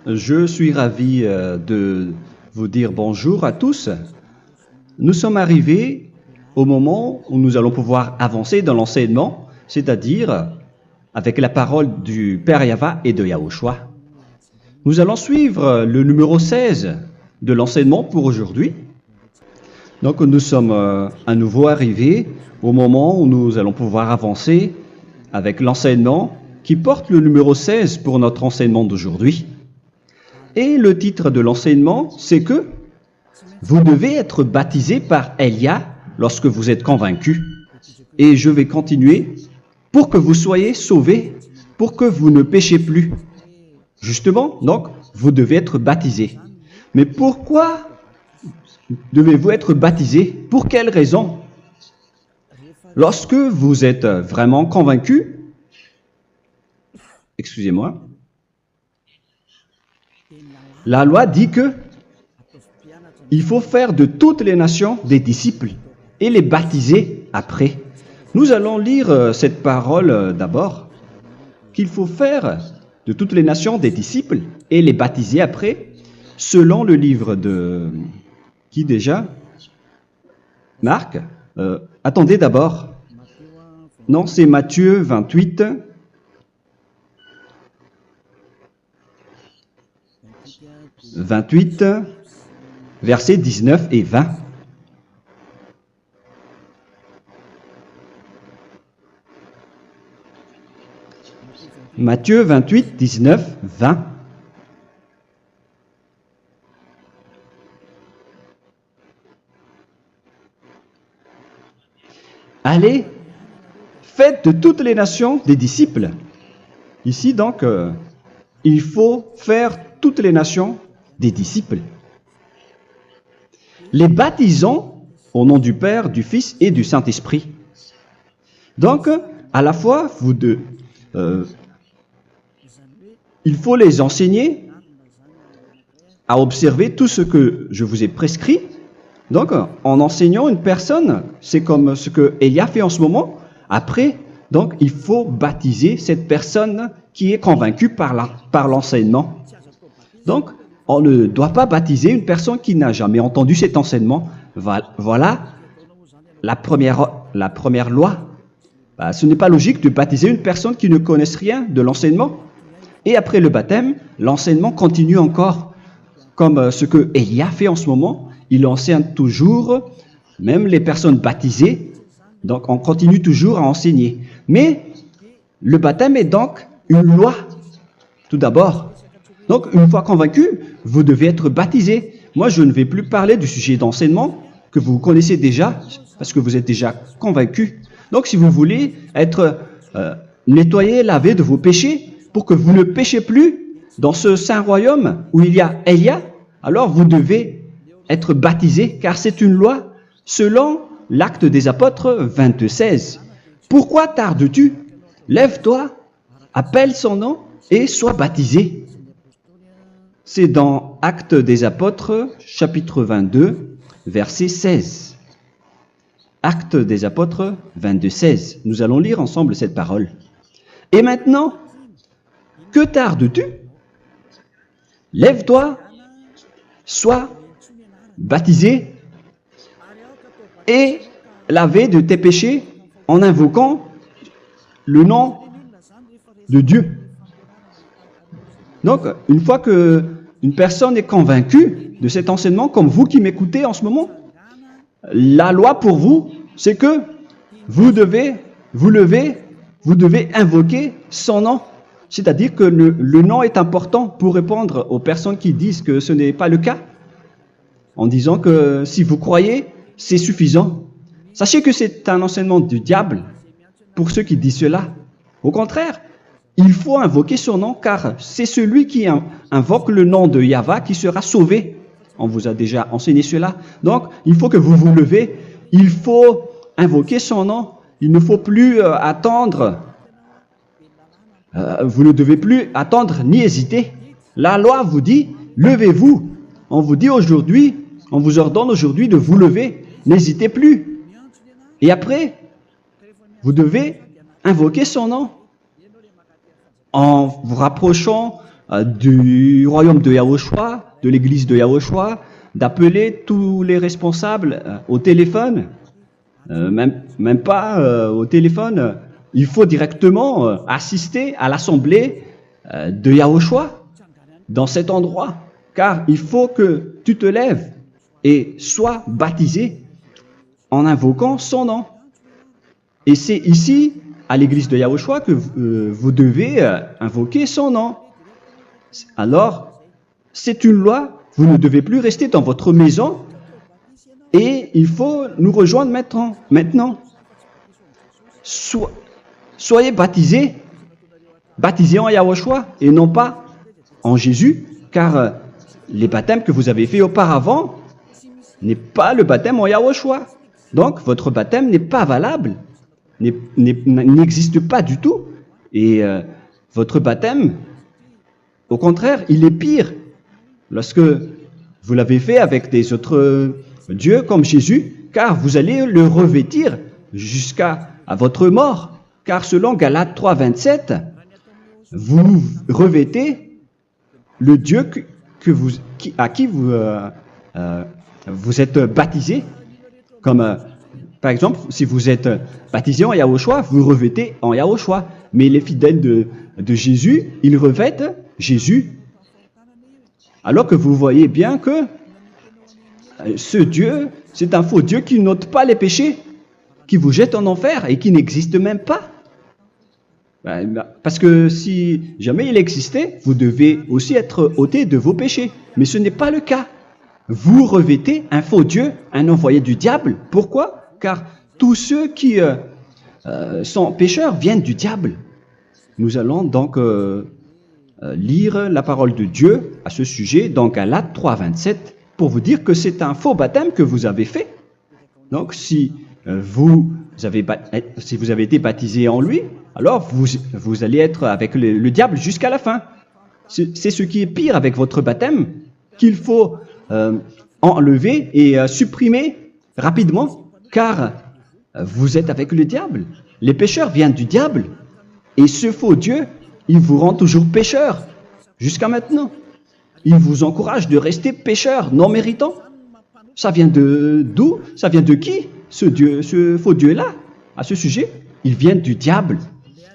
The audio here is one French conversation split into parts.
Je suis ravi de vous dire bonjour à tous. Nous sommes arrivés au moment où nous allons pouvoir avancer dans l'enseignement, c'est-à-dire avec la parole du Père Yava et de Yahushua. Nous allons suivre le numéro 16 de l'enseignement pour aujourd'hui. Donc nous sommes à nouveau arrivés au moment où nous allons pouvoir avancer avec l'enseignement qui porte le numéro 16 pour notre enseignement d'aujourd'hui. Et le titre de l'enseignement, c'est que vous devez être baptisé par Elia lorsque vous êtes convaincu. Et je vais continuer pour que vous soyez sauvés, pour que vous ne péchez plus. Justement, donc, vous devez être baptisé. Mais pourquoi devez-vous être baptisé? Pour quelle raison? Lorsque vous êtes vraiment convaincu, excusez-moi, la loi dit que il faut faire de toutes les nations des disciples et les baptiser après. Nous allons lire cette parole d'abord, qu'il faut faire de toutes les nations des disciples et les baptiser après, selon le livre de... Qui déjà? Marc. Attendez d'abord. Non, c'est Matthieu 28. Versets 19 et 20. Matthieu 28, 19, 20. Allez, faites de toutes les nations des disciples. Ici donc, il faut faire toutes les nations des disciples. Les baptisons au nom du Père, du Fils et du Saint-Esprit. Donc, à la fois, il faut les enseigner à observer tout ce que je vous ai prescrit. Donc, en enseignant une personne, c'est comme ce que Elia fait en ce moment. Après, donc, il faut baptiser cette personne qui est convaincue par l'enseignement. Donc, on ne doit pas baptiser une personne qui n'a jamais entendu cet enseignement. Voilà la première loi. Ce n'est pas logique de baptiser une personne qui ne connaisse rien de l'enseignement. Et après le baptême, l'enseignement continue encore, comme ce que Elia fait en ce moment. Il enseigne toujours, même les personnes baptisées. Donc, on continue toujours à enseigner. Mais le baptême est donc une loi, tout d'abord. Donc, une fois convaincu, vous devez être baptisé. Moi, je ne vais plus parler du sujet d'enseignement que vous connaissez déjà, parce que vous êtes déjà convaincu. Donc, si vous voulez être nettoyé, lavé de vos péchés, pour que vous ne péchez plus dans ce saint royaume où il y a Elia, alors vous devez être baptisé, car c'est une loi selon l'Acte des Apôtres 22:16. Pourquoi tardes-tu? Lève-toi, appelle son nom et sois baptisé. C'est dans Actes des Apôtres, chapitre 22, verset 16. Actes des Apôtres 22:16. Nous allons lire ensemble cette parole. Et maintenant, que tardes-tu? Lève-toi, sois baptisé et lavé de tes péchés en invoquant le nom de Dieu. Donc, une fois qu'une personne est convaincue de cet enseignement, comme vous qui m'écoutez en ce moment, la loi pour vous, c'est que vous devez invoquer son nom. C'est-à-dire que le nom est important pour répondre aux personnes qui disent que ce n'est pas le cas, en disant que si vous croyez, c'est suffisant. Sachez que c'est un enseignement du diable pour ceux qui disent cela. Au contraire, il faut invoquer son nom, car c'est celui qui invoque le nom de Yahva qui sera sauvé. On vous a déjà enseigné cela. Donc, il faut que vous vous levez, il faut invoquer son nom. Il ne faut plus attendre. Vous ne devez plus attendre ni hésiter. La loi vous dit, levez-vous. On vous dit aujourd'hui, on vous ordonne aujourd'hui de vous lever. N'hésitez plus. Et après, vous devez invoquer son nom en vous rapprochant du royaume de Yahushua, de l'église de Yahushua, d'appeler tous les responsables au téléphone, même pas au téléphone. Il faut directement assister à l'assemblée de Yahushua dans cet endroit, car il faut que tu te lèves et sois baptisé en invoquant son nom. Et c'est ici, à l'église de Yahushua, que vous devez invoquer son nom. Alors, c'est une loi, vous ne devez plus rester dans votre maison et il faut nous rejoindre maintenant. Soyez baptisés en Yahushua et non pas en Jésus, car les baptêmes que vous avez faits auparavant n'est pas le baptême en Yahushua. Donc, votre baptême n'est pas valable, n'existe pas du tout. Et votre baptême, au contraire, il est pire lorsque vous l'avez fait avec des autres dieux comme Jésus, car vous allez le revêtir jusqu'à votre mort. Car selon Galates 3, 27, vous revêtez le Dieu à qui vous êtes baptisé. Comme par exemple, si vous êtes baptisé en Yahushua, vous revêtez en Yahushua. Mais les fidèles de Jésus, ils revêtent Jésus. Alors que vous voyez bien que ce Dieu, c'est un faux Dieu qui n'ôte pas les péchés, qui vous jette en enfer et qui n'existe même pas. Parce que si jamais il existait, vous devez aussi être ôté de vos péchés. Mais ce n'est pas le cas. Vous revêtez un faux Dieu, un envoyé du diable. Pourquoi? Car tous ceux qui sont pécheurs viennent du diable. Nous allons donc lire la parole de Dieu à ce sujet dans Galates 3, 27 pour vous dire que c'est un faux baptême que vous avez fait. Donc si vous avez été baptisé en lui, alors vous allez être avec le diable jusqu'à la fin. C'est ce qui est pire avec votre baptême qu'il faut enlever et supprimer rapidement, car vous êtes avec le diable. Les pécheurs viennent du diable, et ce faux Dieu, il vous rend toujours pécheur, jusqu'à maintenant. Il vous encourage de rester pécheur, non méritant. Ça vient d'où? Ça vient de qui, ce faux Dieu-là? À ce sujet, il vient du diable,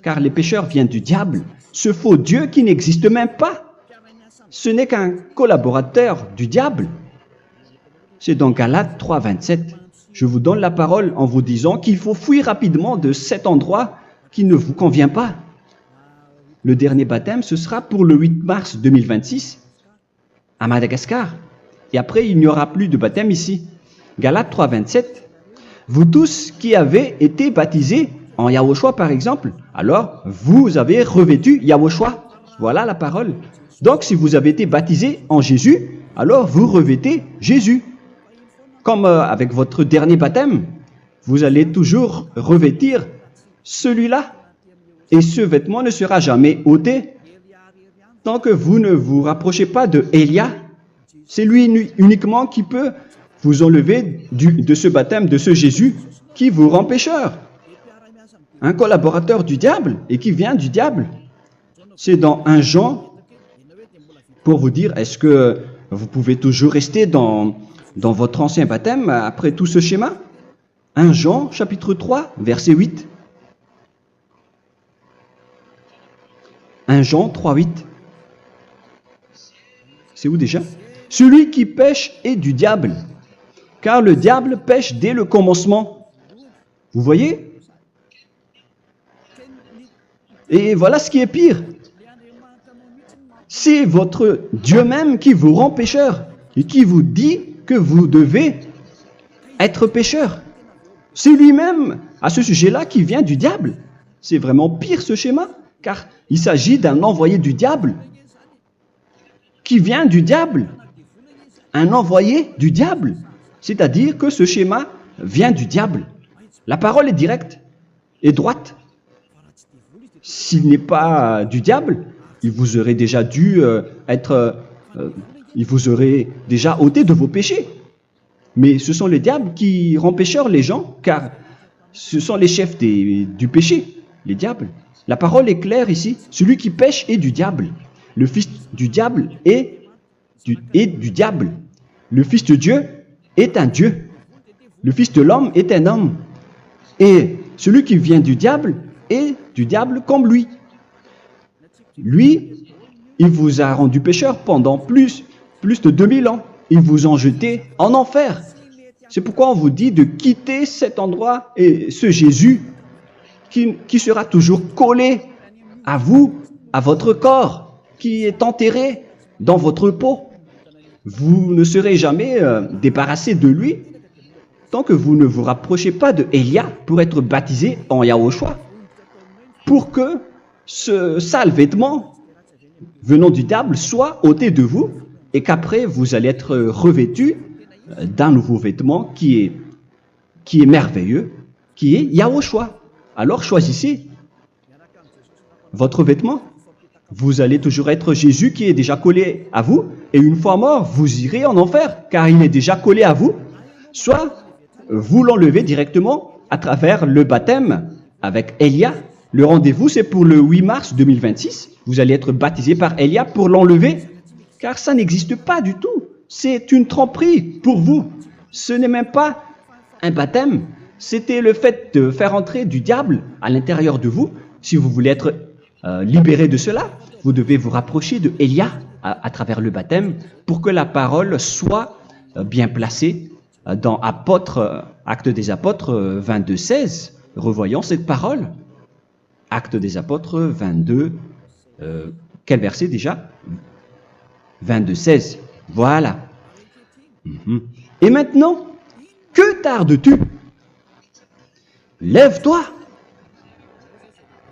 car les pécheurs viennent du diable. Ce faux Dieu qui n'existe même pas, ce n'est qu'un collaborateur du diable. C'est dans Galates 3, 27. Je vous donne la parole en vous disant qu'il faut fuir rapidement de cet endroit qui ne vous convient pas. Le dernier baptême, ce sera pour le 8 mars 2026 à Madagascar. Et après, il n'y aura plus de baptême ici. Galates 3, 27. Vous tous qui avez été baptisés en Yahushua, par exemple, alors vous avez revêtu Yahushua. Voilà la parole. Donc, si vous avez été baptisé en Jésus, alors vous revêtez Jésus. Comme avec votre dernier baptême, vous allez toujours revêtir celui-là. Et ce vêtement ne sera jamais ôté tant que vous ne vous rapprochez pas de Élia. C'est lui uniquement qui peut vous enlever de ce baptême, de ce Jésus qui vous rend pécheur. Un collaborateur du diable et qui vient du diable. C'est dans 1 Jean, pour vous dire, est-ce que vous pouvez toujours rester dans votre ancien baptême après tout ce schéma? 1 Jean, chapitre 3, verset 8. 1 Jean 3, 8. C'est où déjà? Celui qui pêche est du diable, car le diable pêche dès le commencement. Vous voyez? Et voilà ce qui est pire. C'est votre Dieu même qui vous rend pécheur et qui vous dit que vous devez être pécheur. C'est lui-même, à ce sujet-là, qui vient du diable. C'est vraiment pire ce schéma, car il s'agit d'un envoyé du diable qui vient du diable. Un envoyé du diable. C'est-à-dire que ce schéma vient du diable. La parole est directe et droite. S'il n'est pas du diable, il vous aurait déjà il vous aurait déjà ôté de vos péchés. Mais ce sont les diables qui rendent pécheurs les gens, car ce sont les chefs du péché, les diables. La parole est claire ici. Celui qui pêche est du diable. le fils du diable est du diable. Le fils de Dieu est un Dieu. Le fils de l'homme est un homme. Et celui qui vient du diable est du diable comme lui. Lui, il vous a rendu pécheur pendant plus de 2000 ans. Il vous a jeté en enfer. C'est pourquoi on vous dit de quitter cet endroit et ce Jésus qui sera toujours collé à vous, à votre corps, qui est enterré dans votre peau. Vous ne serez jamais débarrassé de lui tant que vous ne vous rapprochez pas de Élia pour être baptisé en Yahushua, pour que ce sale vêtement venant du diable soit ôté de vous et qu'après vous allez être revêtu d'un nouveau vêtement qui est merveilleux, qui est Yahushua. Alors choisissez votre vêtement. Vous allez toujours être Jésus qui est déjà collé à vous, et une fois mort, vous irez en enfer, car il est déjà collé à vous. Soit vous l'enlevez directement à travers le baptême avec Élia. Le rendez-vous, c'est pour le 8 mars 2026. Vous allez être baptisé par Élia pour l'enlever, car ça n'existe pas du tout. C'est une tromperie pour vous. Ce n'est même pas un baptême. C'était le fait de faire entrer du diable à l'intérieur de vous. Si vous voulez être libéré de cela, vous devez vous rapprocher de Élia à travers le baptême pour que la parole soit bien placée dans Actes des Apôtres 22, 16. Revoyons cette parole. Actes des Apôtres 22, quel verset déjà? 22, 16. Voilà. Et maintenant, que tardes-tu? Lève-toi.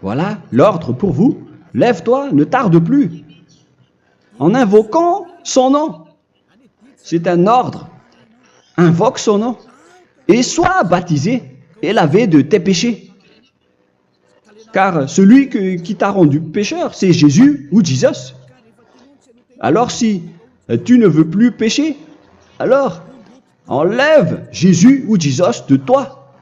Voilà l'ordre pour vous. Lève-toi, ne tarde plus. En invoquant son nom. C'est un ordre. Invoque son nom. Et sois baptisé et lavé de tes péchés. Car celui qui t'a rendu pécheur, c'est Jésus ou Jesus. Alors si tu ne veux plus pécher, alors enlève Jésus ou Jesus de toi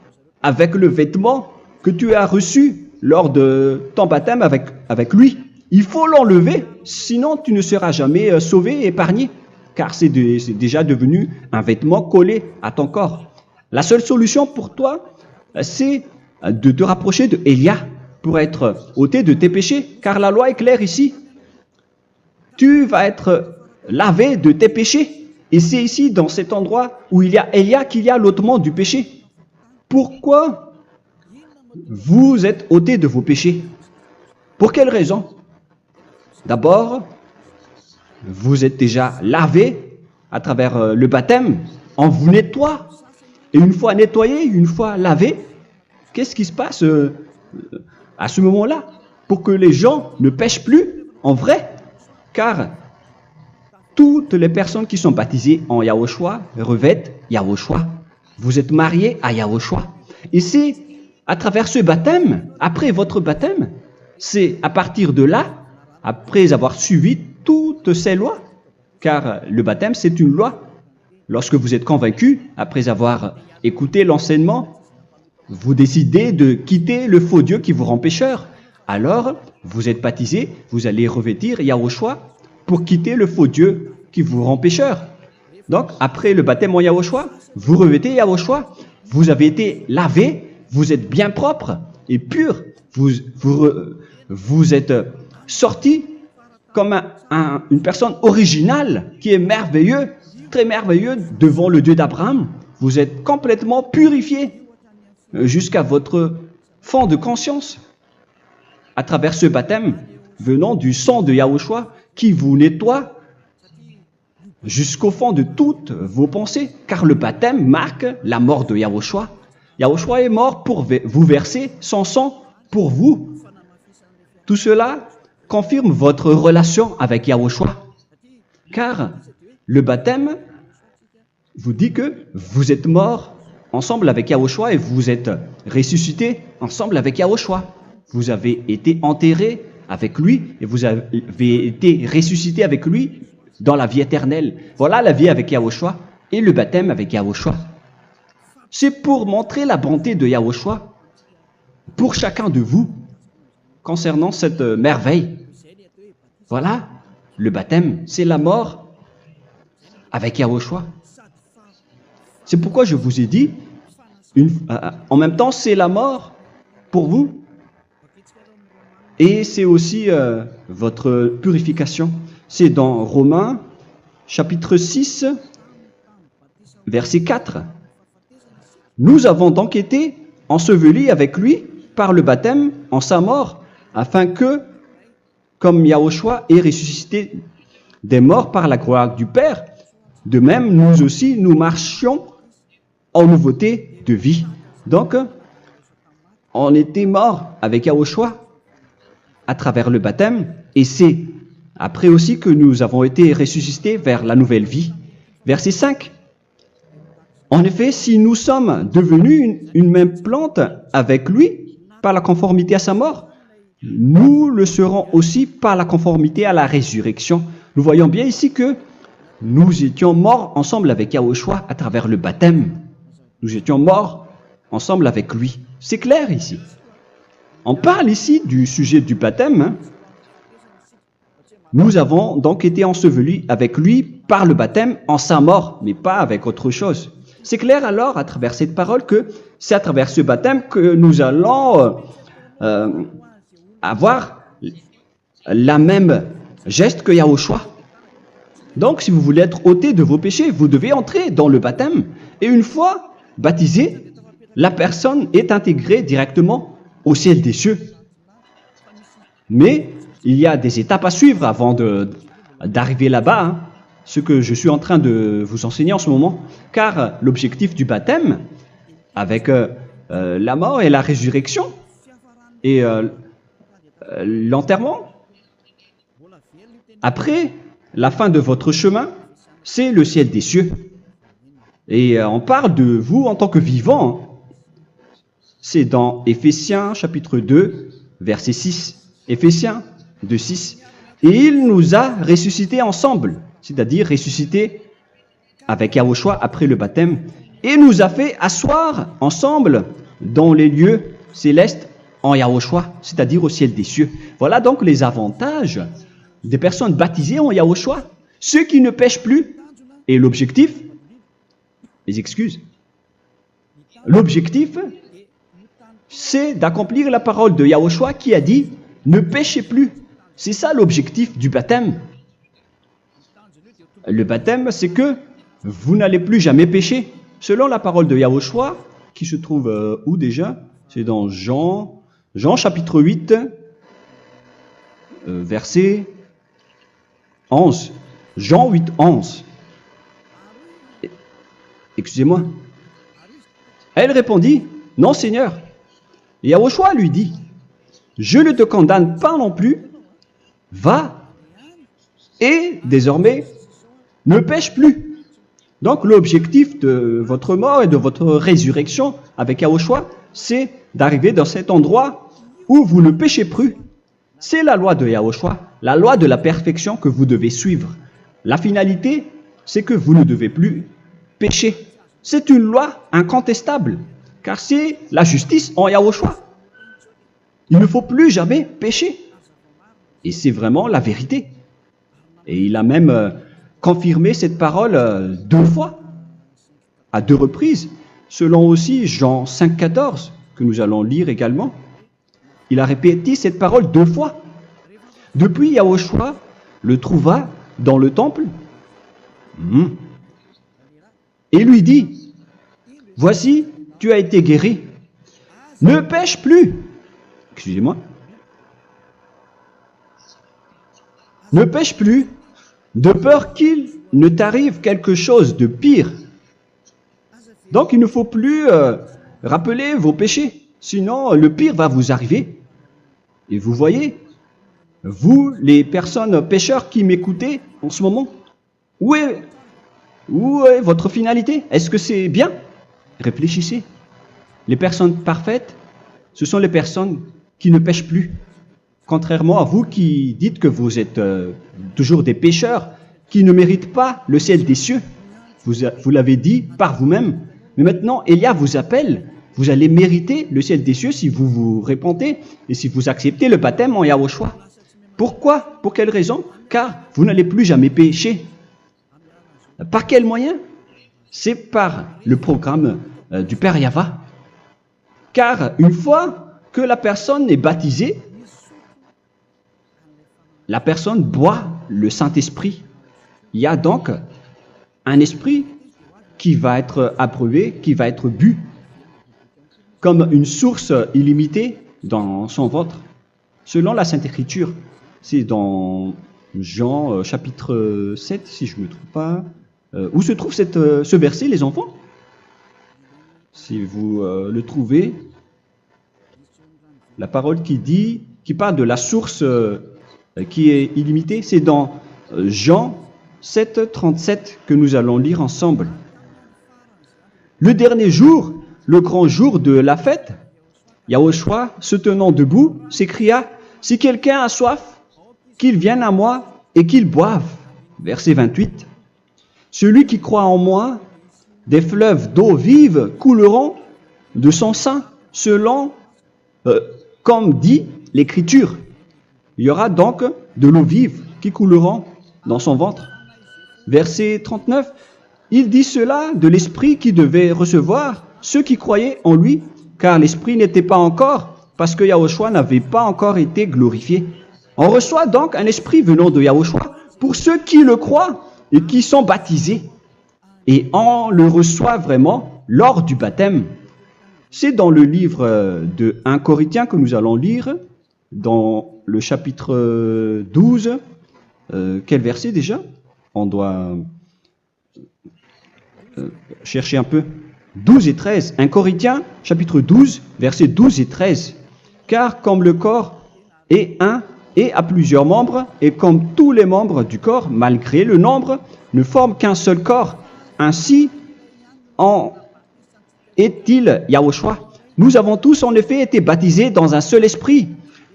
avec le vêtement que tu as reçu lors de ton baptême avec lui. Il faut l'enlever, sinon tu ne seras jamais sauvé, épargné, car c'est déjà devenu un vêtement collé à ton corps. La seule solution pour toi, c'est de te rapprocher de Élia pour être ôté de tes péchés, car la loi est claire ici. Tu vas être lavé de tes péchés. Et c'est ici, dans cet endroit où il y a Élia, qu'il y a l'ôtement du péché. Pourquoi vous êtes ôté de vos péchés? Pour quelle raison? D'abord, vous êtes déjà lavé à travers le baptême. On vous nettoie. Et une fois nettoyé, une fois lavé, qu'est-ce qui se passe à ce moment-là? Pour que les gens ne pêchent plus en vrai. Car toutes les personnes qui sont baptisées en Yahushua revêtent Yahushua. Vous êtes mariés à Yahushua. Et c'est à travers ce baptême, après votre baptême, c'est à partir de là, après avoir suivi toutes ces lois, car le baptême c'est une loi. Lorsque vous êtes convaincu, après avoir écouté l'enseignement, vous décidez de quitter le faux Dieu qui vous rend pécheur. Alors, vous êtes baptisé, vous allez revêtir Yahushua pour quitter le faux Dieu qui vous rend pécheur. Donc, après le baptême en Yahushua, vous revêtez Yahushua, vous avez été lavé, vous êtes bien propre et pur, vous êtes sorti comme une personne originale qui est merveilleux, très merveilleux devant le Dieu d'Abraham. Vous êtes complètement purifié jusqu'à votre fond de conscience à travers ce baptême venant du sang de Yahushua qui vous nettoie jusqu'au fond de toutes vos pensées, car le baptême marque la mort de Yahushua. Yahushua est mort pour vous verser son sang pour vous. Tout cela confirme votre relation avec Yahushua, car le baptême vous dit que vous êtes mort ensemble avec Yahushua et vous êtes ressuscité ensemble avec Yahushua. Vous avez été enterré avec lui et vous avez été ressuscité avec lui dans la vie éternelle. Voilà la vie avec Yahushua et le baptême avec Yahushua. C'est pour montrer la bonté de Yahushua pour chacun de vous concernant cette merveille. Voilà le baptême, c'est la mort avec Yahushua. C'est pourquoi je vous ai dit, en même temps, c'est la mort pour vous. Et c'est aussi votre purification. C'est dans Romains, chapitre 6, verset 4. Nous avons donc été ensevelis avec lui par le baptême en sa mort, afin que, comme Yahushua est ressuscité des morts par la gloire du Père, de même, nous aussi, nous marchions en nouveauté de vie. Donc, on était morts avec Yahushua à travers le baptême, et c'est après aussi que nous avons été ressuscités vers la nouvelle vie. Verset 5. En effet, si nous sommes devenus une même plante avec lui par la conformité à sa mort, nous le serons aussi par la conformité à la résurrection. Nous voyons bien ici que nous étions morts ensemble avec Yahushua à travers le baptême. Nous étions morts ensemble avec lui. C'est clair ici. On parle ici du sujet du baptême. Nous avons donc été ensevelis avec lui par le baptême en sa mort, mais pas avec autre chose. C'est clair alors à travers cette parole que c'est à travers ce baptême que nous allons avoir la même geste que Yahushua. Donc si vous voulez être ôté de vos péchés, vous devez entrer dans le baptême. Et une fois baptisé, la personne est intégrée directement au ciel des cieux. Mais il y a des étapes à suivre avant d'arriver là-bas, hein, ce que je suis en train de vous enseigner en ce moment, car l'objectif du baptême, avec la mort et la résurrection, et l'enterrement, après la fin de votre chemin, c'est le ciel des cieux. Et on parle de vous en tant que vivant. C'est dans Éphésiens chapitre 2, verset 6. Éphésiens 2, 6. Et il nous a ressuscités ensemble, c'est-à-dire ressuscités avec Yahushua après le baptême, et nous a fait asseoir ensemble dans les lieux célestes en Yahushua, c'est-à-dire au ciel des cieux. Voilà donc les avantages des personnes baptisées en Yahushua, ceux qui ne pêchent plus. Et l'objectif, les excuses, l'objectif, c'est d'accomplir la parole de Yahushua qui a dit « Ne péchez plus ». C'est ça l'objectif du baptême. Le baptême, c'est que vous n'allez plus jamais pécher. Selon la parole de Yahushua, qui se trouve où déjà? C'est dans Jean chapitre 8, verset 11. Jean 8, 11. Excusez-moi. Elle répondit, « Non, Seigneur. » Et Yahushua lui dit, « Je ne te condamne pas non plus. Va et désormais ne pêche plus. » Donc l'objectif de votre mort et de votre résurrection avec Yahushua, c'est d'arriver dans cet endroit où vous ne péchez plus. C'est la loi de Yahushua, la loi de la perfection que vous devez suivre. La finalité, c'est que vous ne devez plus pécher. C'est une loi incontestable, car c'est la justice en Yahushua. Il ne faut plus jamais pécher. Et c'est vraiment la vérité. Et il a même confirmé cette parole 2 fois, à 2 reprises, selon aussi Jean 5, 14, que nous allons lire également. Il a répété cette parole 2 fois. Depuis, Yahushua le trouva dans le temple et lui dit, « Voici, tu as été guéri. Ne pêche plus. » Excusez-moi. Ne pêche plus, de peur qu'il ne t'arrive quelque chose de pire. Donc il ne faut plus rappeler vos péchés, sinon le pire va vous arriver. Et vous voyez, vous les personnes pécheurs qui m'écoutez en ce moment, où est votre finalité? Est-ce que c'est bien? Réfléchissez. Les personnes parfaites, ce sont les personnes qui ne pêchent plus. Contrairement à vous qui dites que vous êtes toujours des pécheurs qui ne méritent pas le ciel des cieux. Vous l'avez dit par vous-même. Mais maintenant, Élia vous appelle. Vous allez mériter le ciel des cieux si vous vous repentez et si vous acceptez le baptême en Yahushua. Pourquoi? Pour quelle raison? car vous n'allez plus jamais pécher. Par quel moyen? C'est par le programme du Père Yahva. Car une fois que la personne est baptisée, la personne boit le Saint-Esprit. Il y a donc un esprit qui va être approuvé, qui va être bu, comme une source illimitée dans son ventre, selon la Sainte Écriture. C'est dans Jean chapitre 7, si je ne me trompe pas. Où se trouve ce verset, les enfants? Si vous le trouvez, la parole qui parle de la source qui est illimitée, c'est dans Jean 7, 37 que nous allons lire ensemble. Le dernier jour, le grand jour de la fête, Yahushua, se tenant debout, s'écria, « Si quelqu'un a soif, qu'il vienne à moi et qu'il boive. » Verset 28. « Celui qui croit en moi, des fleuves d'eau vive couleront de son sein, selon, comme dit l'Écriture. » Il y aura donc de l'eau vive qui couleront dans son ventre. Verset 39. Il dit cela de l'Esprit qui devait recevoir ceux qui croyaient en lui, car l'Esprit n'était pas encore, parce que Yahushua n'avait pas encore été glorifié. On reçoit donc un Esprit venant de Yahushua pour ceux qui le croient et qui sont baptisés. Et on le reçoit vraiment lors du baptême. C'est dans le livre de 1 Corinthiens que nous allons lire, dans le chapitre 12. Quel verset déjà? On doit chercher un peu. 12 et 13. 1 Corinthiens, chapitre 12, versets 12 et 13. Car comme le corps est un et a plusieurs membres, et comme tous les membres du corps, malgré le nombre, ne forment qu'un seul corps, ainsi en est-il Yahushua. Nous avons tous en effet été baptisés dans un seul esprit,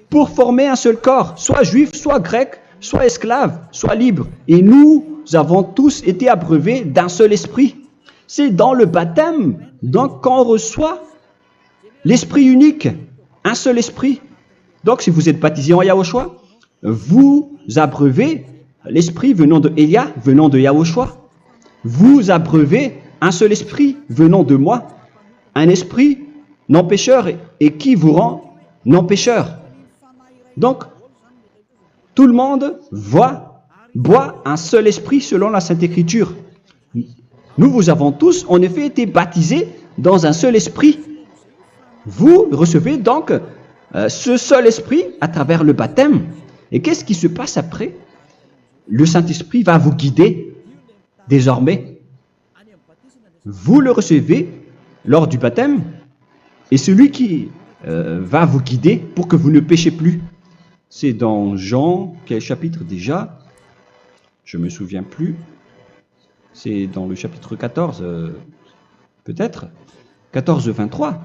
pour former un seul corps, soit juif, soit grec, soit esclave, soit libre. Et nous avons tous été abreuvés d'un seul esprit. C'est dans le baptême, donc, qu'on reçoit l'esprit unique, un seul esprit. Donc, si vous êtes baptisé en Yahushua, vous abreuvez l'esprit venant de Elia, venant de Yahushua. Vous abreuvez un seul esprit venant de moi, un esprit non pécheur et qui vous rend non pécheur. Donc, tout le monde boit un seul esprit selon la Sainte Écriture. Nous vous avons tous en effet été baptisés dans un seul esprit. Vous recevez donc ce seul esprit à travers le baptême. Et qu'est-ce qui se passe après? Le Saint-Esprit va vous guider désormais. Vous le recevez lors du baptême et celui qui va vous guider pour que vous ne péchez plus. C'est dans Jean, quel chapitre déjà? Je ne me souviens plus. C'est dans le chapitre 14, peut-être. 14, 23.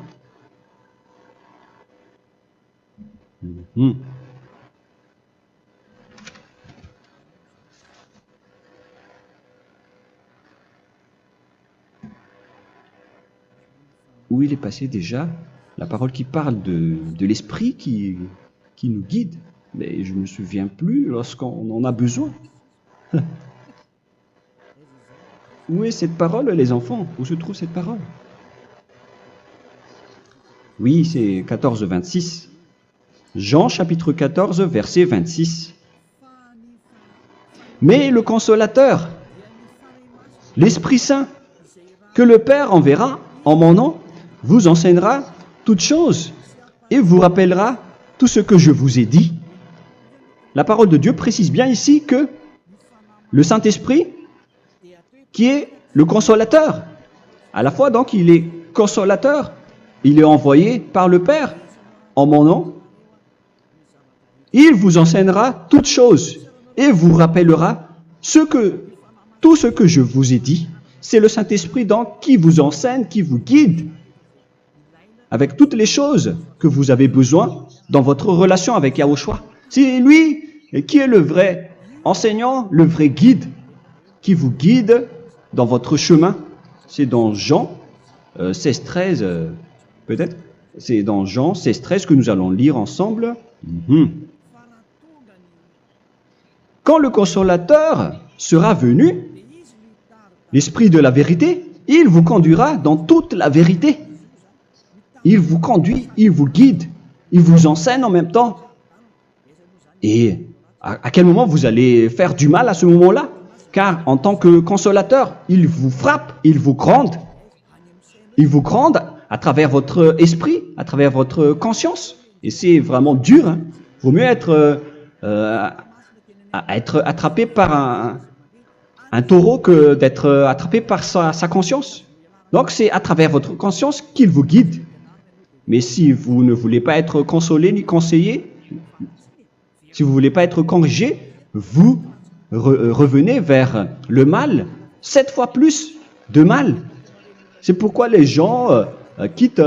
Où il est passé déjà? La parole qui parle de l'esprit qui nous guide. Mais je ne me souviens plus lorsqu'on en a besoin. Où est cette parole, les enfants? Où se trouve cette parole? Oui, c'est 14, 26. Jean chapitre 14, verset 26. Mais le consolateur, l'Esprit Saint, que le Père enverra en mon nom, vous enseignera toutes choses et vous rappellera tout ce que je vous ai dit. La parole de Dieu précise bien ici que le Saint-Esprit, qui est le consolateur, à la fois donc il est consolateur, il est envoyé par le Père en mon nom, il vous enseignera toutes choses et vous rappellera tout ce que je vous ai dit. C'est le Saint-Esprit donc qui vous enseigne, qui vous guide avec toutes les choses que vous avez besoin dans votre relation avec Yahushua. C'est lui qui est le vrai enseignant, le vrai guide, qui vous guide dans votre chemin. C'est dans Jean 16, 13, peut-être. C'est dans Jean 16, 13 que nous allons lire ensemble. quand le consolateur sera venu, l'Esprit de la vérité, il vous conduira dans toute la vérité. Il vous conduit, il vous guide, il vous enseigne en même temps. Et à quel moment vous allez faire du mal à ce moment-là? Car en tant que consolateur, il vous frappe, il vous gronde. Il vous gronde à travers votre esprit, à travers votre conscience. Et c'est vraiment dur. Hein. Il vaut mieux être attrapé par un taureau que d'être attrapé par sa conscience. Donc c'est à travers votre conscience qu'il vous guide. Mais si vous ne voulez pas être consolé ni conseillé, si vous ne voulez pas être corrigé, vous revenez vers le mal, 7 fois plus de mal. C'est pourquoi les gens quittent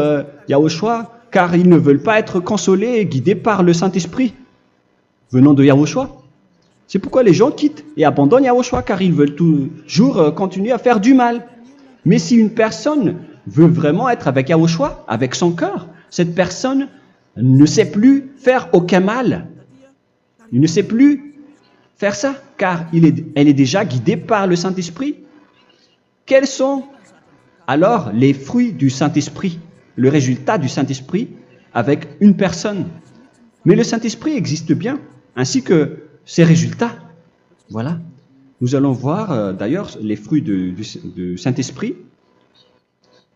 Yahushua, car ils ne veulent pas être consolés et guidés par le Saint-Esprit venant de Yahushua. C'est pourquoi les gens quittent et abandonnent Yahushua, car ils veulent toujours continuer à faire du mal. Mais si une personne veut vraiment être avec Yahushua, avec son cœur, cette personne ne sait plus faire aucun mal. Il ne sait plus faire ça, car elle est déjà guidée par le Saint-Esprit. Quels sont alors les fruits du Saint-Esprit, le résultat du Saint-Esprit avec une personne? Mais le Saint-Esprit existe bien, ainsi que ses résultats. Voilà. Nous allons voir d'ailleurs les fruits du Saint-Esprit.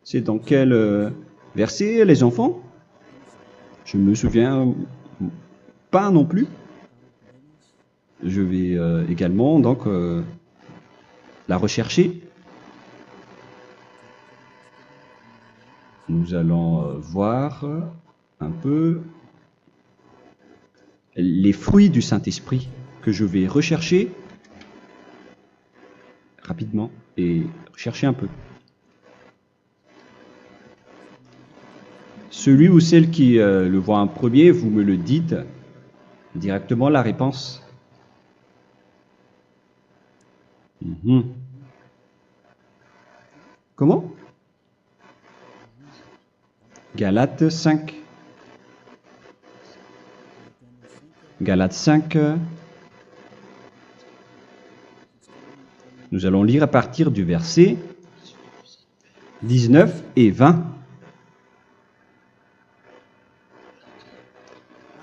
C'est dans quel verset, les enfants? Je ne me souviens pas non plus. Je vais également donc la rechercher. Nous allons voir un peu les fruits du Saint-Esprit que je vais rechercher rapidement et chercher un peu. Celui ou celle qui le voit en premier, vous me le dites directement la réponse. Comment? Galates 5. Galates 5. Nous allons lire à partir du verset 19 et 20.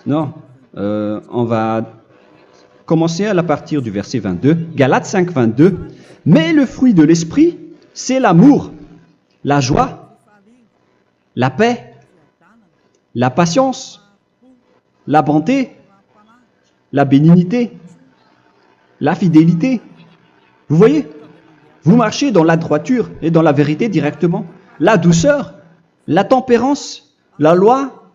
Non, on va commencer à partir du verset 22. Galates 5, 22. Mais le fruit de l'esprit, c'est l'amour, la joie, la paix, la patience, la bonté, la bénignité, la fidélité. Vous voyez? Vous marchez dans la droiture et dans la vérité directement. La douceur, la tempérance, la loi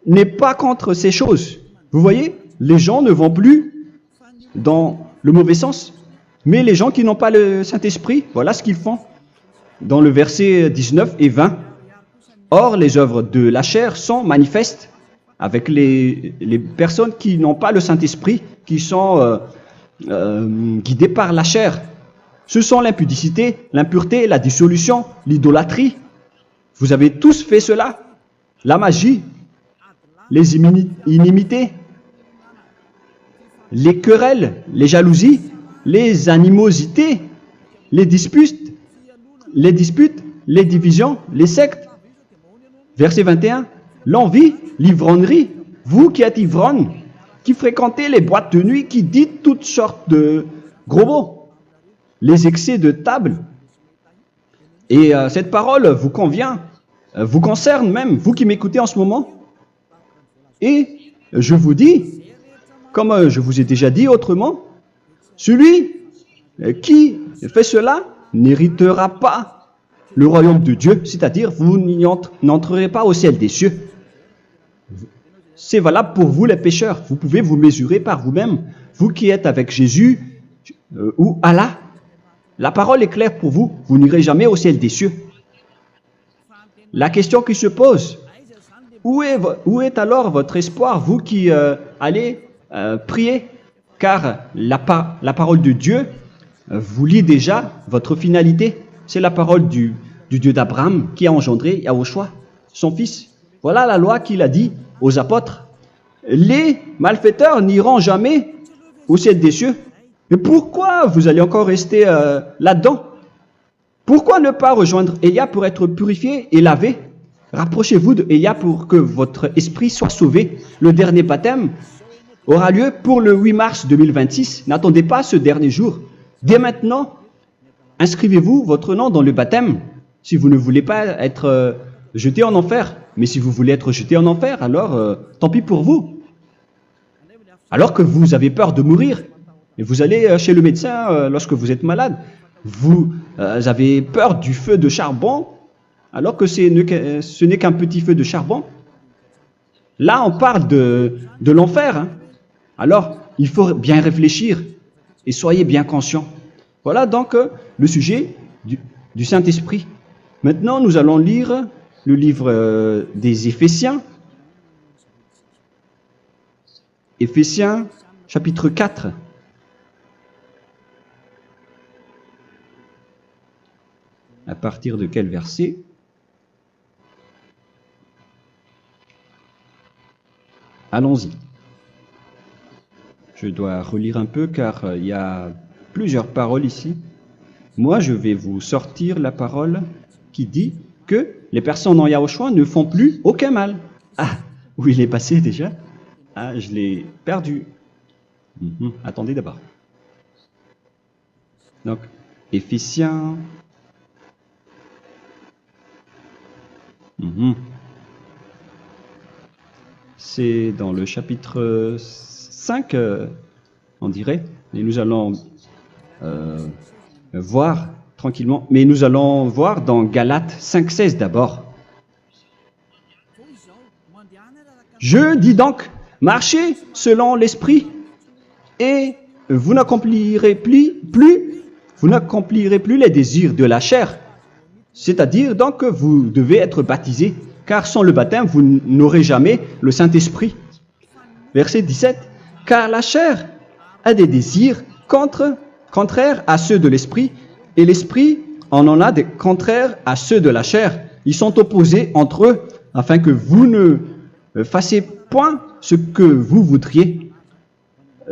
n'est pas contre ces choses. Vous voyez? Les gens ne vont plus dans le mauvais sens. Mais les gens qui n'ont pas le Saint-Esprit, voilà ce qu'ils font. Dans le verset 19 et 20. Or, les œuvres de la chair sont manifestes avec les personnes qui n'ont pas le Saint-Esprit, qui sont guidées par la chair. Ce sont l'impudicité, l'impureté, la dissolution, l'idolâtrie. Vous avez tous fait cela. La magie, les inimités, les querelles, les jalousies, les animosités, les disputes, les divisions, les sectes. Verset 21, l'envie, l'ivrognerie, vous qui êtes ivrognes, qui fréquentez les boîtes de nuit, qui dites toutes sortes de gros mots, les excès de table. Et cette parole vous convient, vous concerne même, vous qui m'écoutez en ce moment. Et je vous dis, comme je vous ai déjà dit autrement, celui qui fait cela n'héritera pas le royaume de Dieu, c'est-à-dire vous n'entrerez pas au ciel des cieux. C'est valable pour vous les pécheurs. Vous pouvez vous mesurer par vous-même, vous qui êtes avec Jésus ou Allah. La parole est claire pour vous, vous n'irez jamais au ciel des cieux. La question qui se pose, où est alors votre espoir, vous qui allez prier? Car la parole de Dieu vous lit déjà votre finalité. C'est la parole du Dieu d'Abraham qui a engendré Yahushua, son fils. Voilà la loi qu'il a dit aux apôtres. Les malfaiteurs n'iront jamais au ciel des cieux. Mais pourquoi vous allez encore rester là-dedans? Pourquoi ne pas rejoindre Élia pour être purifié et lavé? Rapprochez-vous de Élia pour que votre esprit soit sauvé. Le dernier baptême aura lieu pour le 8 mars 2026. N'attendez pas ce dernier jour. Dès maintenant, inscrivez-vous votre nom dans le baptême si vous ne voulez pas être jeté en enfer. Mais si vous voulez être jeté en enfer, alors tant pis pour vous. Alors que vous avez peur de mourir, et vous allez chez le médecin lorsque vous êtes malade, vous avez peur du feu de charbon, alors que ce n'est qu'un petit feu de charbon. Là, on parle de l'enfer. Hein. Alors, il faut bien réfléchir et soyez bien conscients. Voilà donc le sujet du Saint-Esprit. Maintenant, nous allons lire le livre des Éphésiens. Éphésiens, chapitre 4. À partir de quel verset? Allons-y. Je dois relire un peu car il y a plusieurs paroles ici. Moi, je vais vous sortir la parole qui dit que les personnes en Yahushua ne font plus aucun mal. Ah, où il est passé déjà? Ah, je l'ai perdu. Attendez d'abord. Donc, Éphésiens. C'est dans le chapitre 5, on dirait. Et nous allons voir tranquillement. Mais nous allons voir dans Galates 5,16 d'abord. Je dis donc, marchez selon l'esprit et vous n'accomplirez plus les désirs de la chair. C'est-à-dire donc que vous devez être baptisé, car sans le baptême, vous n'aurez jamais le Saint-Esprit. Verset 17. Car la chair a des désirs contraires à ceux de l'esprit, et l'esprit en a des contraires à ceux de la chair. Ils sont opposés entre eux, afin que vous ne fassiez point ce que vous voudriez.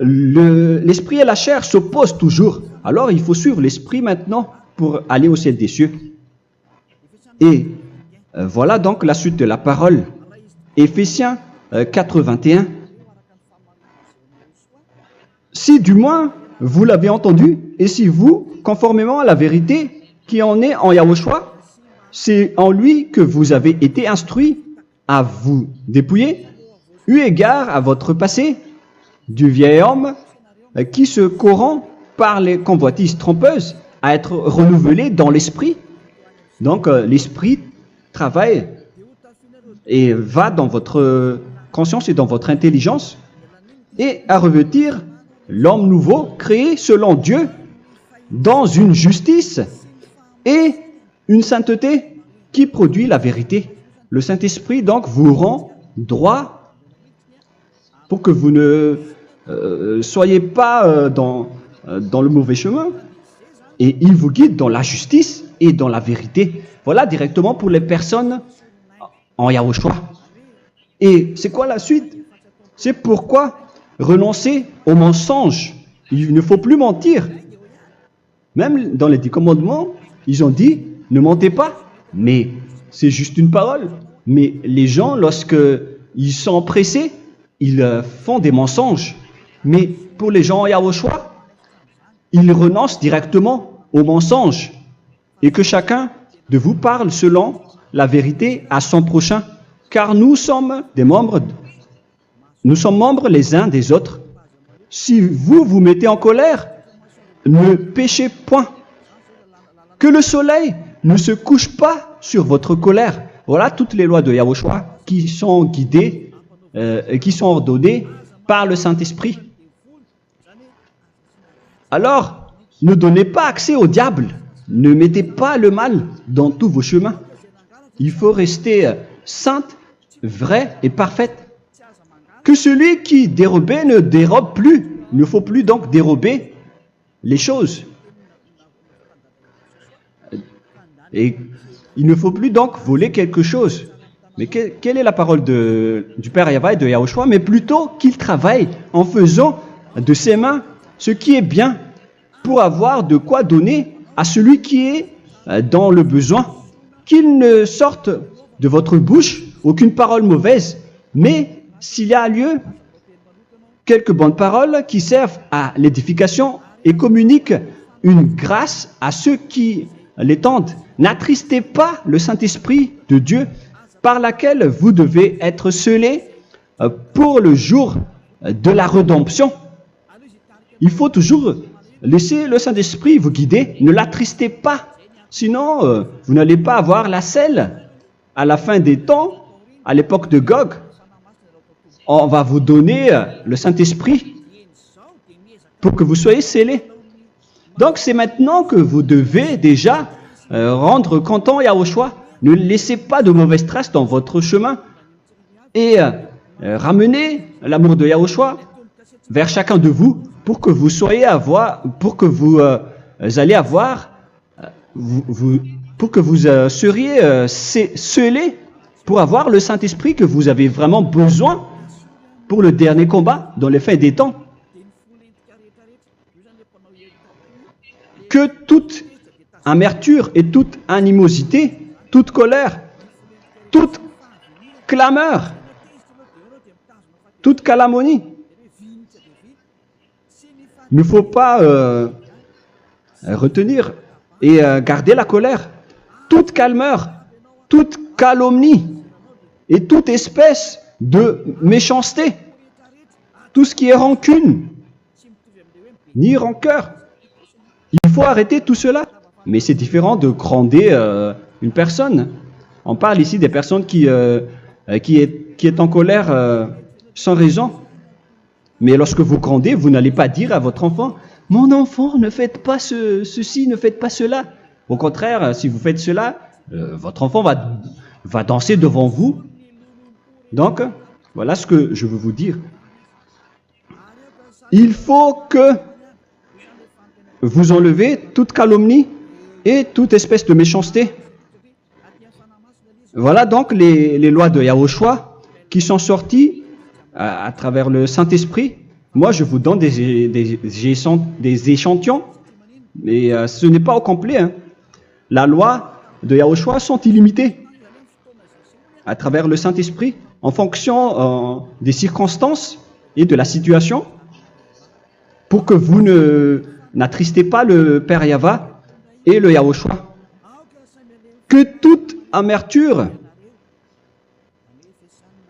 L'esprit et la chair s'opposent toujours. Alors il faut suivre l'esprit maintenant pour aller au ciel des cieux. Et voilà donc la suite de la parole. Éphésiens 4:21. Si du moins vous l'avez entendu, et si vous, conformément à la vérité qui en est en Yahushua, c'est en lui que vous avez été instruits à vous dépouiller, eu égard à votre passé, du vieil homme qui se corrompt par les convoitises trompeuses, à être renouvelé dans l'esprit. Donc l'esprit travaille et va dans votre conscience et dans votre intelligence et à revêtir l'homme nouveau créé selon Dieu dans une justice et une sainteté qui produit la vérité. Le Saint-Esprit donc vous rend droit pour que vous ne soyez pas dans le mauvais chemin, et il vous guide dans la justice et dans la vérité. Voilà directement pour les personnes en Yahushua. Et c'est quoi la suite? C'est pourquoi renoncer au mensonge. Il ne faut plus mentir. Même dans les 10 commandements, ils ont dit ne mentez pas. Mais c'est juste une parole. Mais les gens, lorsqu'ils sont pressés, ils font des mensonges. Mais pour les gens en Yahushua, ils renoncent directement au mensonge. Et que chacun de vous parle selon la vérité à son prochain. Car nous sommes membres les uns des autres. Si vous vous mettez en colère, ne péchez point. Que le soleil ne se couche pas sur votre colère. Voilà toutes les lois de Yahushua qui sont guidées, qui sont ordonnées par le Saint-Esprit. Alors, ne donnez pas accès au diable. Ne mettez pas le mal dans tous vos chemins. Il faut rester sainte, vraie et parfaite. Que celui qui dérobait ne dérobe plus. Il ne faut plus donc dérober les choses. Et il ne faut plus donc voler quelque chose. Mais quelle est la parole du Père Yahweh et de Yahushua? Mais plutôt qu'il travaille en faisant de ses mains ce qui est bien pour avoir de quoi donner à celui qui est dans le besoin. Qu'il ne sorte de votre bouche aucune parole mauvaise, mais s'il y a lieu, quelques bonnes paroles qui servent à l'édification et communiquent une grâce à ceux qui l'étendent. N'attristez pas le Saint-Esprit de Dieu par laquelle vous devez être scellés pour le jour de la rédemption. Il faut toujours laisser le Saint-Esprit vous guider, ne l'attristez pas, sinon vous n'allez pas avoir la selle à la fin des temps, à l'époque de Gog. On va vous donner le Saint-Esprit pour que vous soyez scellés. Donc c'est maintenant que vous devez déjà rendre content Yahushua. Ne laissez pas de mauvaises traces dans votre chemin et ramenez l'amour de Yahushua vers chacun de vous pour que vous soyez seriez scellés pour avoir le Saint-Esprit que vous avez vraiment besoin pour le dernier combat dans les fins des temps. Que toute amertume et toute animosité, toute colère, toute clameur, toute calomnie, il ne faut pas retenir et garder la colère. Toute clameur, toute calomnie et toute espèce de méchanceté, tout ce qui est rancune, ni rancœur. Il faut arrêter tout cela. Mais c'est différent de gronder une personne. On parle ici des personnes qui est en colère sans raison. Mais lorsque vous grondez, vous n'allez pas dire à votre enfant « Mon enfant, ne faites pas ceci, ne faites pas cela ». Au contraire, si vous faites cela, votre enfant va danser devant vous. Donc, voilà ce que je veux vous dire. Il faut que vous enlevez toute calomnie et toute espèce de méchanceté. Voilà donc les lois de Yahushua qui sont sorties à travers le Saint-Esprit. Moi, je vous donne des échantillons, mais ce n'est pas au complet. Hein. La loi de Yahushua sont illimitées à travers le Saint-Esprit en fonction des circonstances et de la situation pour que vous n'attristez pas le Père Yahva et le Yahushua. Que toute amertume,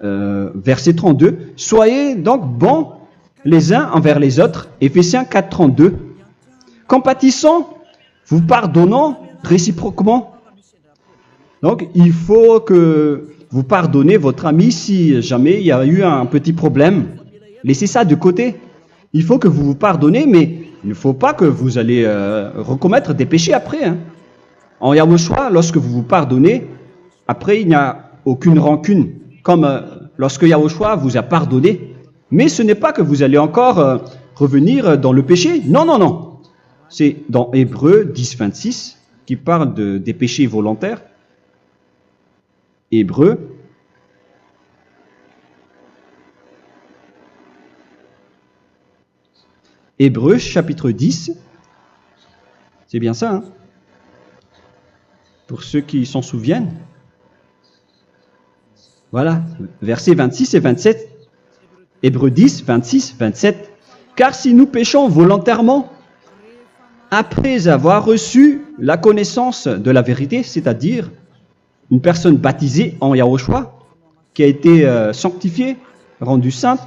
verset 32, soyez donc bons les uns envers les autres, Éphésiens 4, 32. Compatissant, vous pardonnant réciproquement. Donc, il faut que vous pardonnez votre ami si jamais il y a eu un petit problème. Laissez ça de côté. Il faut que vous vous pardonnez, mais il ne faut pas que vous allez recommettre des péchés après. Hein. En Yahushua, lorsque vous vous pardonnez, après il n'y a aucune rancune, comme lorsque Yahushua vous a pardonné. Mais ce n'est pas que vous allez encore revenir dans le péché. Non, non, non. C'est dans Hébreux 10, 26 qui parle des péchés volontaires. Hébreux. Hébreux chapitre 10. C'est bien ça, hein? Pour ceux qui s'en souviennent. Voilà, versets 26 et 27. Hébreux 10, 26, 27. Car si nous péchons volontairement, après avoir reçu la connaissance de la vérité, c'est-à-dire une personne baptisée en Yahushua, qui a été sanctifiée, rendue sainte,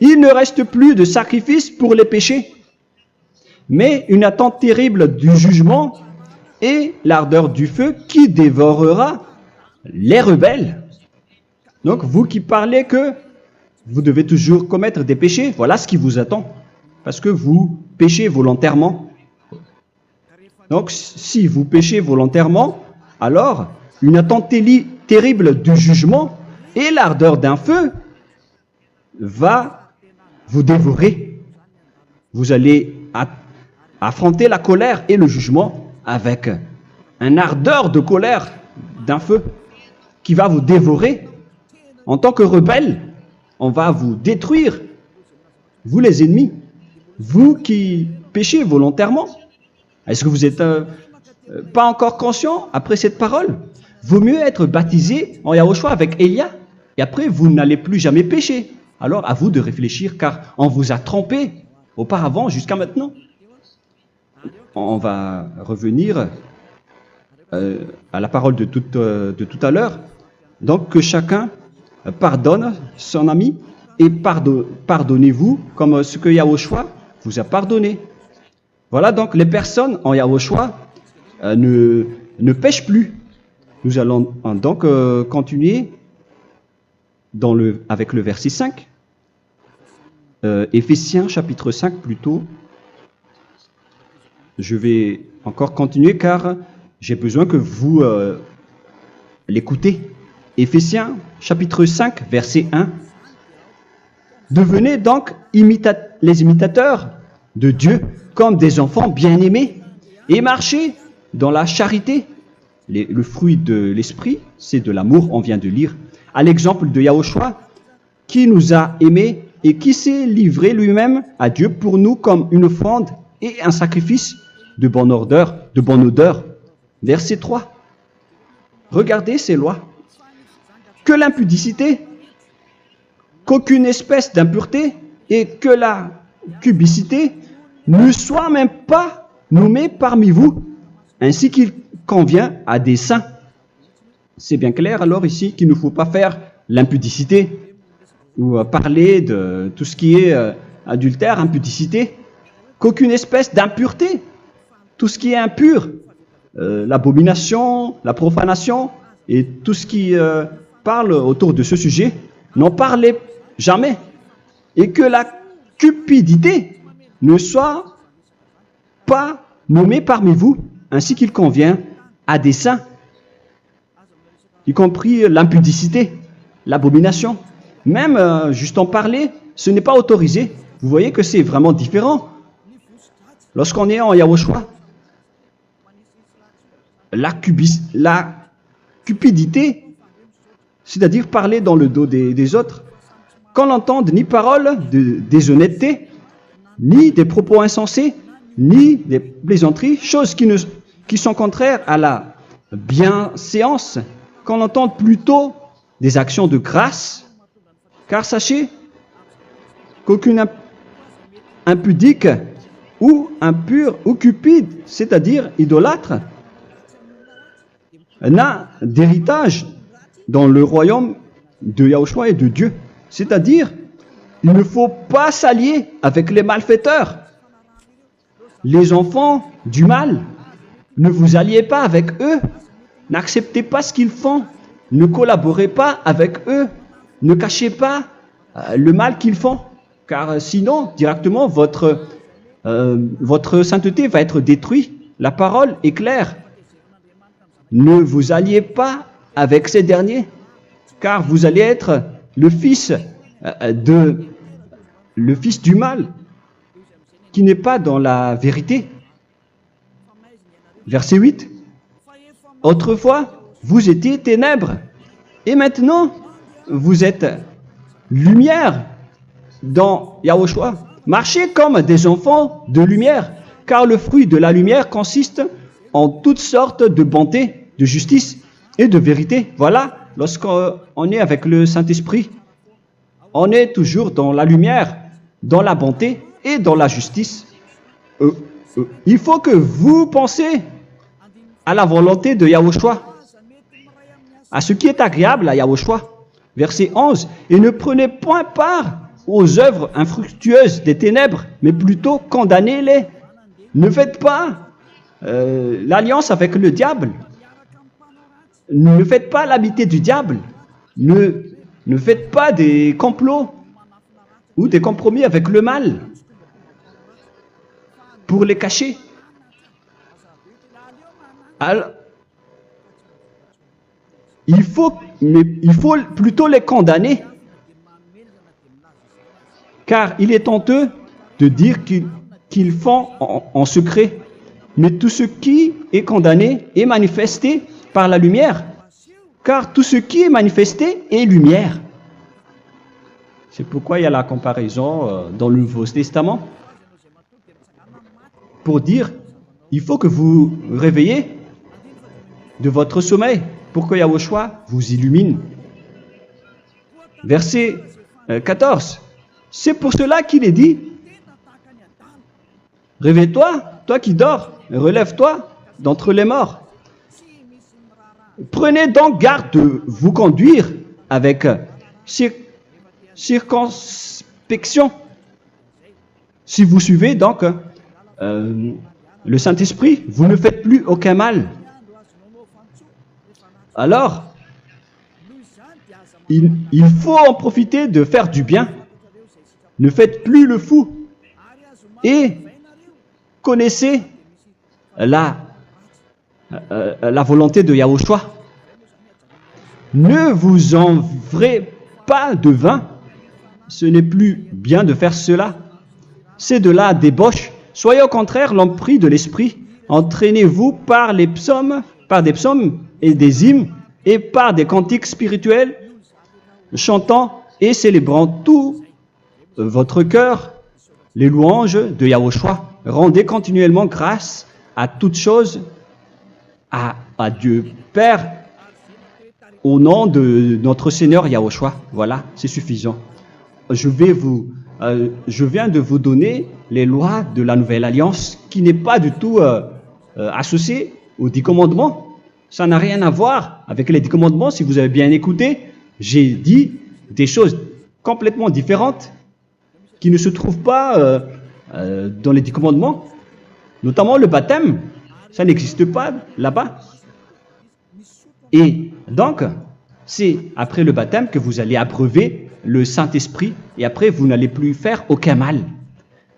il ne reste plus de sacrifice pour les péchés, mais une attente terrible du jugement et l'ardeur du feu qui dévorera les rebelles. Donc, vous qui parlez que vous devez toujours commettre des péchés, voilà ce qui vous attend, parce que vous péchez volontairement. Donc, si vous péchez volontairement, alors une attente terrible du jugement et l'ardeur d'un feu va vous dévorer. Vous allez affronter la colère et le jugement avec un ardeur de colère d'un feu qui va vous dévorer. En tant que rebelle, on va vous détruire vous les ennemis, vous qui péchez volontairement. Est-ce que vous n'êtes pas encore conscient après cette parole? Vaut mieux être baptisé en Yahushua avec Elia, et après vous n'allez plus jamais pécher. Alors à vous de réfléchir, car on vous a trompé auparavant jusqu'à maintenant. On va revenir à la parole de tout à l'heure. Donc que chacun pardonne son ami et pardonnez-vous comme ce que Yahushua vous a pardonné. Voilà donc les personnes en Yahushua ne pêchent plus. Nous allons donc continuer avec le verset 5. Éphésiens chapitre 5 plutôt. Je vais encore continuer car j'ai besoin que vous l'écoutez. Éphésiens chapitre 5 verset 1. Devenez donc les imitateurs de Dieu comme des enfants bien-aimés et marchez dans la charité. Le fruit de l'esprit, c'est de l'amour, on vient de lire, à l'exemple de Yahushua qui nous a aimés et qui s'est livré lui-même à Dieu pour nous comme une offrande et un sacrifice de bonne odeur. Verset 3. Regardez ces lois. Que l'impudicité, qu'aucune espèce d'impureté et que la cubicité ne soit même pas nommée parmi vous, ainsi qu'il convient à des saints. C'est bien clair alors ici qu'il ne faut pas faire l'impudicité ou parler de tout ce qui est adultère, impudicité, qu'aucune espèce d'impureté, tout ce qui est impur, l'abomination, la profanation et tout ce qui parle autour de ce sujet, n'en parlez jamais. Et que la cupidité ne soit pas nommée parmi vous, ainsi qu'il convient à des saints, y compris l'impudicité, l'abomination. Même juste en parler, ce n'est pas autorisé. Vous voyez que c'est vraiment différent. Lorsqu'on est en Yahushua, la cupidité, c'est-à-dire parler dans le dos des autres, qu'on n'entende ni parole de déshonnêteté, ni des propos insensés, ni des plaisanteries, choses qui sont contraires à la bienséance, qu'on entende plutôt des actions de grâce, car sachez qu'aucune impudique ou impure ou cupide, c'est-à-dire idolâtre, n'a d'héritage dans le royaume de Yahushua et de Dieu. C'est-à-dire, il ne faut pas s'allier avec les malfaiteurs. Les enfants du mal, ne vous alliez pas avec eux. N'acceptez pas ce qu'ils font. Ne collaborez pas avec eux. Ne cachez pas le mal qu'ils font. Car sinon, directement, votre sainteté va être détruite. La parole est claire. Ne vous alliez pas avec ces derniers, car vous allez être le fils du mal, qui n'est pas dans la vérité. Verset 8. Autrefois, vous étiez ténèbres, et maintenant, vous êtes lumière dans Yahushua. Marchez comme des enfants de lumière, car le fruit de la lumière consiste en toutes sortes de bonté, de justice et de vérité. Voilà, lorsqu'on est avec le Saint-Esprit, on est toujours dans la lumière, dans la bonté et dans la justice. Il faut que vous pensiez à la volonté de Yahushua, à ce qui est agréable à Yahushua. Verset 11. Et ne prenez point part aux œuvres infructueuses des ténèbres, mais plutôt condamnez-les. Ne faites pas l'alliance avec le diable. Ne faites pas l'amitié du diable. Ne faites pas des complots ou des compromis avec le mal pour les cacher. Alors, il faut plutôt les condamner, car il est honteux de dire qu'ils font en secret. Mais tout ce qui est condamné est manifesté par la lumière, car tout ce qui est manifesté est lumière. C'est pourquoi il y a la comparaison dans le Nouveau Testament pour dire, il faut que vous réveillez de votre sommeil pour que Yahushua vous illumine. Verset 14. C'est pour cela qu'il est dit, réveille-toi, toi qui dors, relève-toi d'entre les morts. Prenez donc garde de vous conduire avec circonspection. Si vous suivez donc le Saint-Esprit, vous ne faites plus aucun mal. Alors, il faut en profiter de faire du bien. Ne faites plus le fou. Et connaissez la volonté de Yahushua. Ne vous envrez pas de vin. Ce n'est plus bien de faire cela. C'est de la débauche. Soyez au contraire l'empris de l'esprit. Entraînez-vous par des psaumes et des hymnes et par des cantiques spirituels, chantant et célébrant tout votre cœur les louanges de Yahushua. Rendez continuellement grâce à toutes choses à Dieu Père au nom de notre Seigneur Yahushua. Voilà, c'est suffisant. Je viens de vous donner les lois de la Nouvelle Alliance qui n'est pas du tout associée aux 10 commandements. Ça n'a rien à voir avec les 10 commandements. Si vous avez bien écouté, j'ai dit des choses complètement différentes qui ne se trouvent pas dans les 10 commandements. Notamment le baptême, ça n'existe pas là-bas. Et donc, c'est après le baptême que vous allez abreuver le Saint-Esprit et après vous n'allez plus faire aucun mal.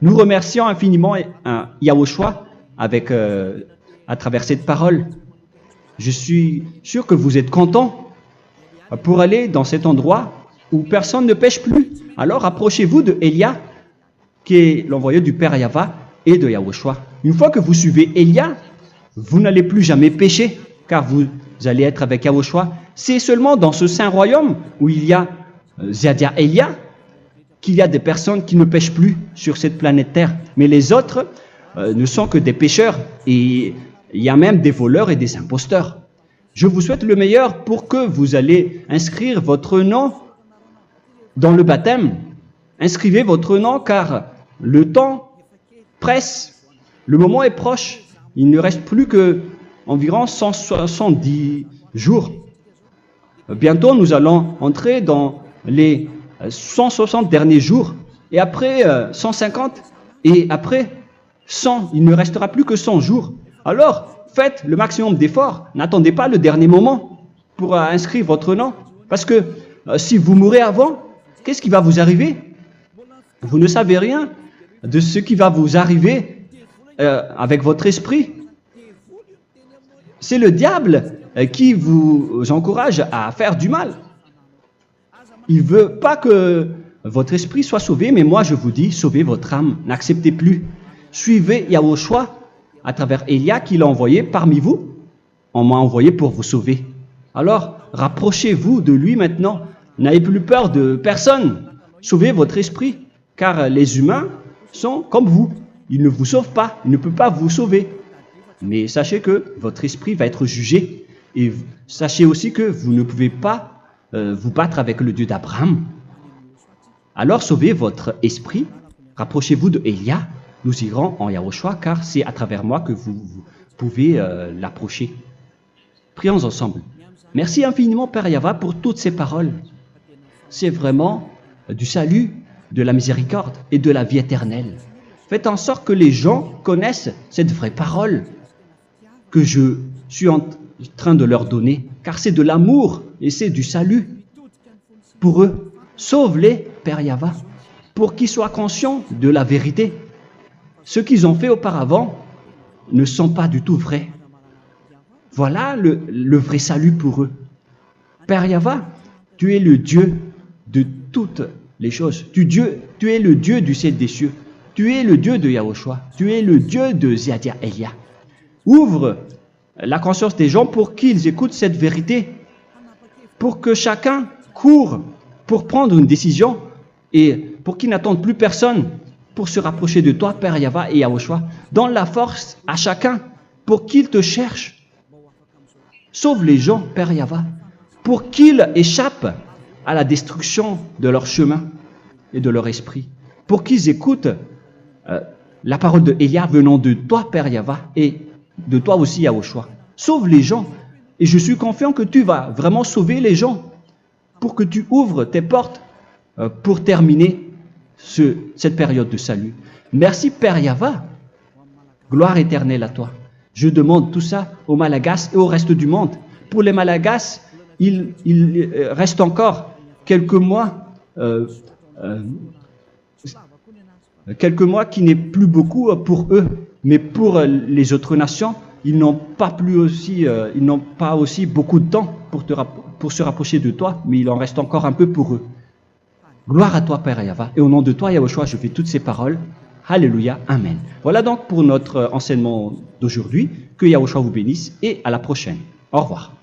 Nous remercions infiniment Yahushua à travers cette parole. Je suis sûr que vous êtes contents pour aller dans cet endroit où personne ne pêche plus. Alors approchez-vous de Élia, qui est l'envoyé du Père Yahva et de Yahushua. Une fois que vous suivez Élia, vous n'allez plus jamais pécher, car vous allez être avec Yahushua. C'est seulement dans ce saint royaume où il y a Ziadia Elia qu'il y a des personnes qui ne pêchent plus sur cette planète Terre. Mais les autres ne sont que des pécheurs et il y a même des voleurs et des imposteurs. Je vous souhaite le meilleur pour que vous allez inscrire votre nom dans le baptême. Inscrivez votre nom car le temps presse, le moment est proche. Il ne reste plus que environ 170 jours. Bientôt, nous allons entrer dans les 160 derniers jours, et après 150, et après 100. Il ne restera plus que 100 jours. Alors, faites le maximum d'efforts. N'attendez pas le dernier moment pour inscrire votre nom. Parce que si vous mourrez avant, qu'est-ce qui va vous arriver? Vous ne savez rien de ce qui va vous arriver avec votre esprit. C'est le diable qui vous encourage à faire du mal. Il ne veut pas que votre esprit soit sauvé, mais moi je vous dis, sauvez votre âme, n'acceptez plus. Suivez Yahushua à travers Élia qu'il a envoyé parmi vous. On m'a envoyé pour vous sauver. Alors, rapprochez-vous de lui maintenant. N'ayez plus peur de personne. Sauvez votre esprit, car les humains sont comme vous. Ils ne vous sauvent pas, ils ne peuvent pas vous sauver. Mais sachez que votre esprit va être jugé. Et sachez aussi que vous ne pouvez pas vous battre avec le Dieu d'Abraham. Alors sauvez votre esprit, rapprochez-vous de Élia, nous irons en Yahushua, car c'est à travers moi que vous pouvez l'approcher. Prions ensemble. Merci infiniment, Père Yahva, pour toutes ces paroles. C'est vraiment du salut, de la miséricorde et de la vie éternelle. Faites en sorte que les gens connaissent cette vraie parole que je suis en train de leur donner, car c'est de l'amour et c'est du salut pour eux. Sauve-les, Père Yahva, pour qu'ils soient conscients de la vérité. Ce qu'ils ont fait auparavant ne sont pas du tout vrais. Voilà le vrai salut pour eux. Père Yahva, tu es le Dieu de toutes les choses. Tu es le Dieu du ciel des cieux. Tu es le Dieu de Yahushua. Tu es le Dieu de Ziadia Elia. Ouvre la conscience des gens pour qu'ils écoutent cette vérité, pour que chacun court pour prendre une décision et pour qu'ils n'attendent plus personne pour se rapprocher de toi, Père Yahweh et Yahushua. Donne la force à chacun pour qu'il te cherche. Sauve les gens, Père Yahweh, pour qu'ils échappent à la destruction de leur chemin et de leur esprit, pour qu'ils écoutent la parole de Élia venant de toi, Père Yahweh, et de toi aussi, Yahushua. Sauve les gens, et je suis confiant que tu vas vraiment sauver les gens, pour que tu ouvres tes portes pour terminer cette période de salut. Merci, Père Yahweh. Gloire éternelle à toi. Je demande tout ça aux Malagasy et au reste du monde. Pour les Malagasy, il reste encore quelques mois qui n'est plus beaucoup pour eux, mais pour les autres nations, ils n'ont pas aussi beaucoup de temps pour se rapprocher de toi, mais il en reste encore un peu pour eux. Gloire à toi, Père Yahweh, et au nom de toi, Yahushua, je fais toutes ces paroles. Alléluia, Amen. Voilà donc pour notre enseignement d'aujourd'hui. Que Yahushua vous bénisse et à la prochaine. Au revoir.